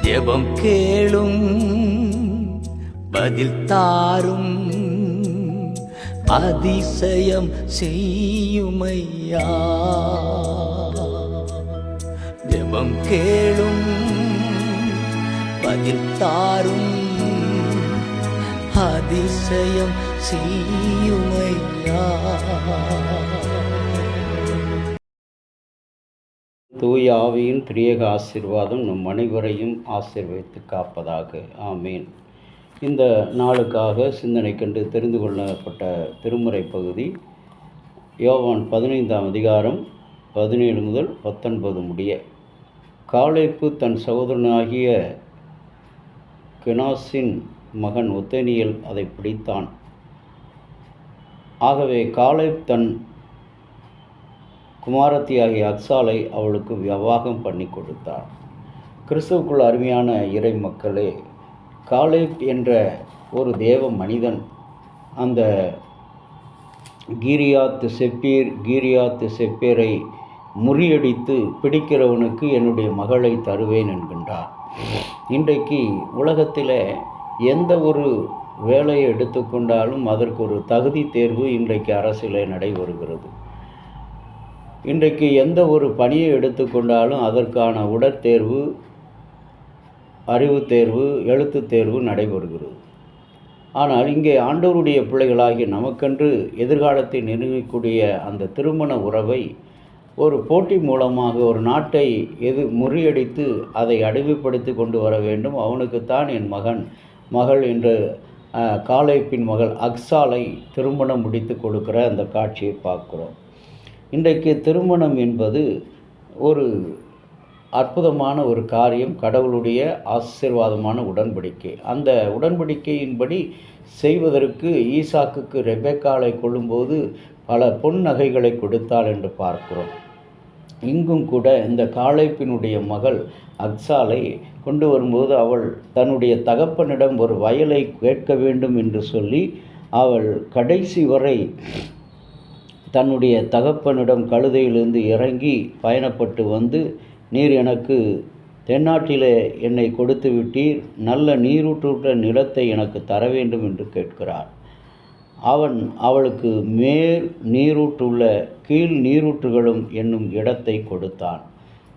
ஜெபம் கேளும் பதில் தாரும் அதிசயம் செய்யுமையா. ஜெபம் கேளும் பதில் தாரும் அதிசயம் செய்யுமையா. தூய ஆவியின் திரியேக ஆசீர்வாதம் நம் அனைவரையும் ஆசீர்வதித்து காப்பதாக. ஆமீன். இந்த நாளுக்காக சிந்தனை கண்டு தெரிந்து கொள்ளப்பட்ட திருமுறை பகுதி யோவான் 15ஆம் அதிகாரம் 17 முதல் 19 முடிய. காலேப்பு தன் சகோதரனாகிய கெனாசின் மகன் ஒத்தனியேல் அதை பிடித்தான். ஆகவே காலேப் தன் குமாரத்தியாகிய அக்சாலை அவளுக்கு விவாகம் பண்ணி கொடுத்தார். கிறிஸ்துவுக்குள் அருமையான இறை மக்களே, காலேப் என்ற ஒரு தேவ மனிதன் அந்த கீரியாத் செப்பேரை முறியடித்து பிடிக்கிறவனுக்கு என்னுடைய மகளை தருவேன் என்கின்றார். இன்றைக்கு உலகத்தில் எந்த ஒரு வேலையை எடுத்துக்கொண்டாலும் அதற்கு ஒரு தகுதி தேர்வு இன்றைக்கு அரசியலே நடைபெறுகிறது. இன்றைக்கு எந்த ஒரு பணியை எடுத்துக்கொண்டாலும் அதற்கான உடற்தேர்வு, அறிவு தேர்வு, எழுத்து தேர்வு நடைபெறுகிறது. ஆனால் இங்கே ஆண்டவருடைய பிள்ளைகளாகிய நமக்கென்று எதிர்காலத்தை நிர்ணயிக்கக்கூடிய அந்த திருமண உறவை ஒரு போட்டி மூலமாக ஒரு நாட்டை முறியடித்து அதை அடிமைப்படுத்தி கொண்டு வர வேண்டும். அவனுக்குத்தான் என் மகள் என்று காலேப்பின் மகள் அக்சாலை திருமணம் முடித்து கொடுக்கிற அந்த காட்சியை பார்க்கிறோம். இன்றைக்கு திருமணம் என்பது ஒரு அற்புதமான ஒரு காரியம், கடவுளுடைய ஆசீர்வாதமான உடன்படிக்கை. அந்த உடன்படிக்கையின்படி செய்வதற்கு ஈசாக்குக்கு ரெபெக்காளை கொள்ளும்போது பல பொன் நகைகளை கொடுத்தாள் என்று பார்க்கிறோம். இங்கும் கூட இந்த காலேப்பினுடைய மகள் அக்சாலை கொண்டு வரும்போது அவள் தன்னுடைய தகப்பனிடம் ஒரு வயலை கேட்க வேண்டும் என்று சொல்லி அவள் கடைசி வரை தன்னுடைய தகப்பனிடம் கழுதையிலிருந்து இறங்கி பயணப்பட்டு வந்து, நீர் எனக்கு தென்னாட்டிலே என்னை கொடுத்து விட்டீர், நல்ல நீரூற்றுள்ள நிலத்தை எனக்கு தர வேண்டும் என்று கேட்கிறார். அவளுக்கு மேல் நீரூற்றுள்ள கீழ் நீரூற்றுகளும் என்னும் இடத்தை கொடுத்தான்.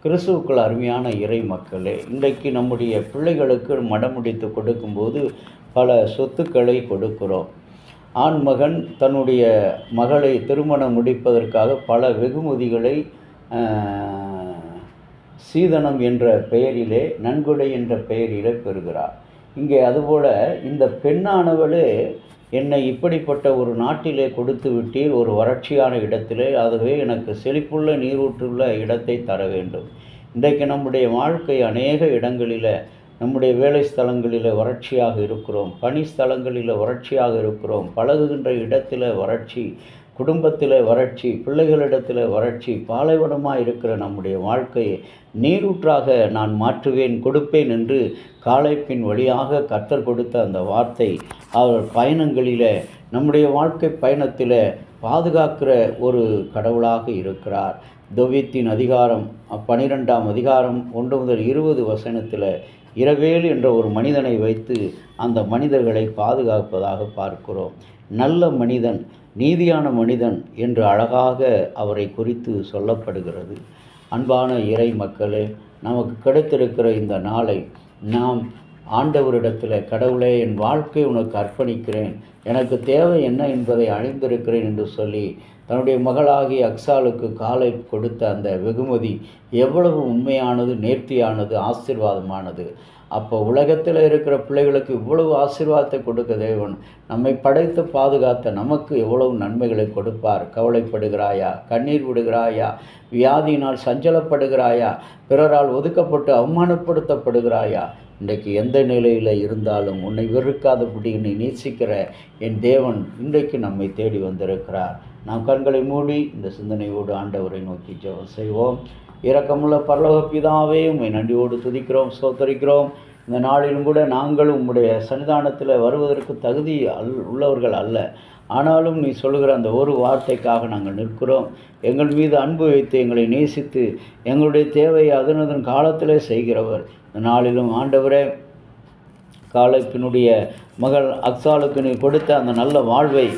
கிறிஸ்துவுக்குள் அருமையான இறை மக்களே, இன்றைக்கு நம்முடைய பிள்ளைகளுக்கு மடமுடித்து கொடுக்கும்போது பல சொத்துக்களை கொடுக்கிறோம். ஆண்மகன் தன்னுடைய மகளை திருமணம் முடிப்பதற்காக பல வெகுமதிகளை சீதனம் என்ற பெயரிலே, நன்கொடை என்ற பெயரிலே பெறுகிறார். இங்கே அதுபோல் இந்த பெண்ணானவளே என்னை இப்படிப்பட்ட ஒரு நாட்டிலே கொடுத்து விட்டீர், ஒரு வறட்சியான இடத்திலே, அதுவே எனக்கு செழிப்புள்ள நீரூற்றுள்ள இடத்தை தர வேண்டும். இன்றைக்கு நம்முடைய வாழ்க்கை அநேக இடங்களில், நம்முடைய வேலை ஸ்தலங்களில் வறட்சியாக இருக்கிறோம், பணி ஸ்தலங்களில் வறட்சியாக இருக்கிறோம், பழகுகின்ற இடத்துல வறட்சி, குடும்பத்தில் வறட்சி, பிள்ளைகளிடத்தில் வறட்சி, பாலைவனமாக இருக்கிற நம்முடைய வாழ்க்கையை நீரூற்றாக நான் மாற்றுவேன், கொடுப்பேன் என்று காலேப்பின் வழியாக கர்த்தர் கொடுத்த அந்த வார்த்தை அவர் பயணங்களில், நம்முடைய வாழ்க்கை பயணத்தில் பாதுகாக்கிற ஒரு கடவுளாக இருக்கிறார். தொவித்தின் அதிகாரம் 12ஆம் அதிகாரம் 1 முதல் 20 வசனத்தில் இரவேல் என்ற ஒரு மனிதனை வைத்து அந்த மனிதர்களை பாதுகாப்பதாக பார்க்கிறோம். நல்ல மனிதன், நீதியான மனிதன் என்று அழகாக அவரை குறித்து சொல்லப்படுகிறது. அன்பான இறை மக்களே, நமக்கு கிடைத்திருக்கிற இந்த நாளை நாம் ஆண்டவரிடத்தில், கடவுளே என் வாழ்க்கை உனக்கு அர்ப்பணிக்கிறேன், எனக்கு தேவை என்ன என்பதை அறிந்திருக்கிறேன் என்று சொல்லி தன்னுடைய மகளாகிய அக்சாலுக்கு காலேப் கொடுத்த அந்த வெகுமதி எவ்வளவு உண்மையானது, நேர்த்தியானது, ஆசீர்வாதமானது. அப்போ உலகத்தில் இருக்கிற பிள்ளைகளுக்கு இவ்வளவு ஆசீர்வாதத்தை கொடுக்க தேவன் நம்மை படைத்து பாதுகாத்த நமக்கு எவ்வளவு நன்மைகளை கொடுப்பார். கவலைப்படுகிறாயா? கண்ணீர் விடுகிறாயா? வியாதியினால் சஞ்சலப்படுகிறாயா? பிறரால் ஒதுக்கப்பட்டு அவமானப்படுத்தப்படுகிறாயா? இன்றைக்கு எந்த நிலையில் இருந்தாலும் உன்னை வெறுக்காதபடி என்னை நேசிக்கிற என் தேவன் இன்றைக்கு நம்மை தேடி வந்திருக்கிறார். நாம் கண்களை மூடி இந்த சிந்தனையோடு ஆண்டவரை நோக்கி ஜெபம் செய்வோம். இரக்கமுள்ள பரலோக பிதாவே, உம்மை நன்றியோடு துதிக்கிறோம், ஸ்தோத்தரிக்கிறோம். இந்த நாளிலும் கூட நாங்கள் உம்முடைய சன்னிதானத்தில் வருவதற்கு தகுதி உள்ளவர்கள் அல்ல. ஆனாலும் நீ சொல்லுகிற அந்த ஒரு வார்த்தைக்காக நாங்கள் நிற்கிறோம். எங்கள் மீது அன்பு வைத்து எங்களை நேசித்து எங்களுடைய தேவையை அதனதன் காலத்திலே செய்கிறவர். இந்த நாளிலும் ஆண்டவரே, காலேப்பினுடைய மகள் அக்சாலுக்கு நீ கொடுத்த அந்த நல்ல வாழ்வை,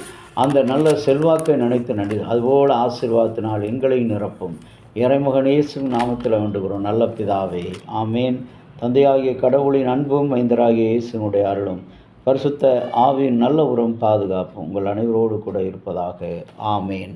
அந்த நல்ல செல்வாக்கை நினைத்து நன்றி. அதுபோல் ஆசீர்வாதத்தினால் எங்களை நிரப்பும். இறைமகன் இயேசுவின் நாமத்தில் வேண்டுகிறோம் நல்ல பிதாவே, ஆமேன். தந்தையாகிய கடவுளின் அன்பும் மைந்தராகிய இயேசுவினுடைய அருளும் பரிசுத்த ஆவியின் நல்ல உரம் பாதுகாப்பும் உங்கள் அனைவரோடு கூட இருப்பதாக. ஆமேன்.